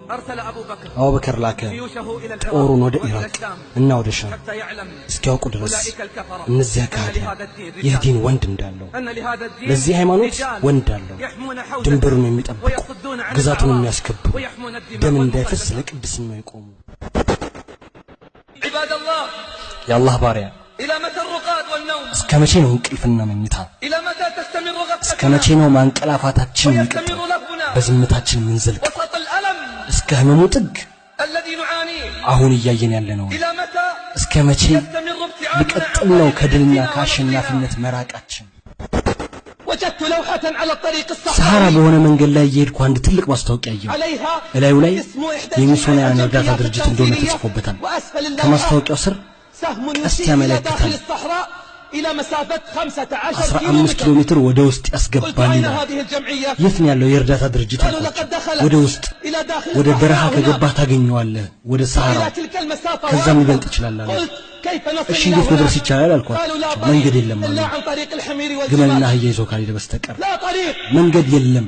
أبو بكر لاك ጦሩን ወደ ኢራቅ እና ወደ ሻም እስኪያውቁ ድረስ እነዚያ ካህዲያን ይህ ዲን ወንድ እንዳለው ለዚህ ሃይማኖት ወንድ አለው ድንበሩን የሚጠብቁ ግዛቱን የሚያስከብሩ ደም እንዳይፈስ ለቅድስና ይቆሙ የአላህ ባሪያ እስከ መቼ ነው እንቅልፍና መኝታ እስከ መቼ ነው ማንቀላፋታችን የሚቀጥለው በዝምታችን ምንዘልቅ እስከ ህመሙ ጥግ አሁን እያየን ያለነው እስከ መቼ ሊቀጥል ነው ከድልና ከአሸናፊነት መራቃችን ሰሃራ በሆነ መንገድ ላይ እየሄድኩ አንድ ትልቅ ማስታወቂያ አየሁ እላዩ ላይ የሚሶናውያን እርዳታ ድርጅት እንደሆነ ተጽፎበታል ከማስታወቂያው ስር ቀስት ያመለክታል إلى مسافة 15 كيلومتر ወደ ውስጥ ያስገባል የት ነው ያለው የእርዳታ ድርጅት ወደ ውስጥ ወደ በረሃ ከገባህ ታገኘዋለህ ወደ ሰሃራ ከዛም ሊበልጥ ይችላል እሺ እንዴት መድረስ ይቻላል አልኳቸው መንገድ የለም ግመልና አህያ ይዞ ካልሄደ በስተቀር መንገድ የለም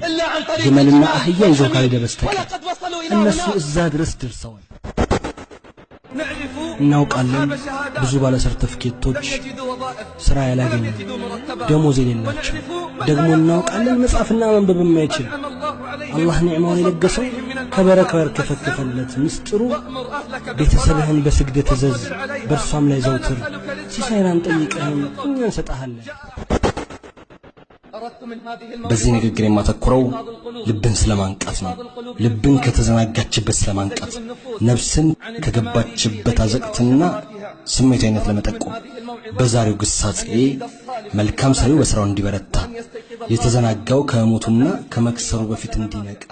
ግመልና አህያ ይዞ ካልሄደ በስተቀር እነሱ እዛ ድረስ ደርሰዋል እናውቃለን ብዙ ባለ ሰርተፍኬቶች ስራ ያላገኙ ደሞዝ የሌላቸው ደግሞ እናውቃለን መጻፍና ማንበብ የማይችል አላህ ኒዕማውን የለገሰው ከበረከር ከፈከፈለት ምስጥሩ ቤተሰብህን በስግደት ተዘዝ በርሷም ላይ ዘውትር ሲሳይራን ጠይቀህም እኛ እንሰጣለን በዚህ ንግግር የማተኩረው ልብን ስለማንቃት ነው ልብን ከተዘናጋችበት ስለማንቃት ነፍስን ከገባችበት አዘቅትና ስሜታዊነት ለመጠቆም በዛሬው ግሳጼ መልካም ሰሪው በስራው እንዲበረታ የተዘናጋው ከሞቱና ከመክሰሩ በፊት እንዲነቃ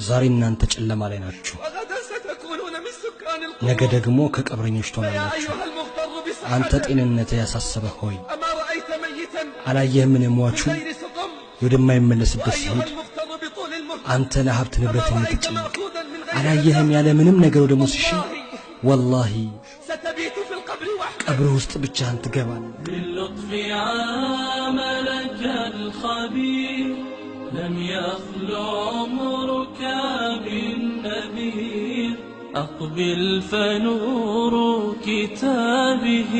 ዛሬ እናንተ ጨለማ ላይ ናችሁ ነገ ደግሞ ከቀብረኞች ትሆናላችሁ አንተ ጤንነትህ ያሳሰበህ ሆይ አላየህምን ሟቹ ወደማይመለስበት ሲሄድ አንተ ለሀብት ንብረት የምትጨነቅ አላየህም ያለ ምንም ነገር ወደ ሞት ሲሸኝ ወላሂ ቀብር ውስጥ ብቻህን ትገባለህ لم يخلو عمرك بالنذير أقبل فنور كتابه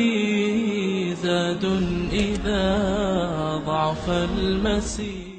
زاد إذا ضعف المسير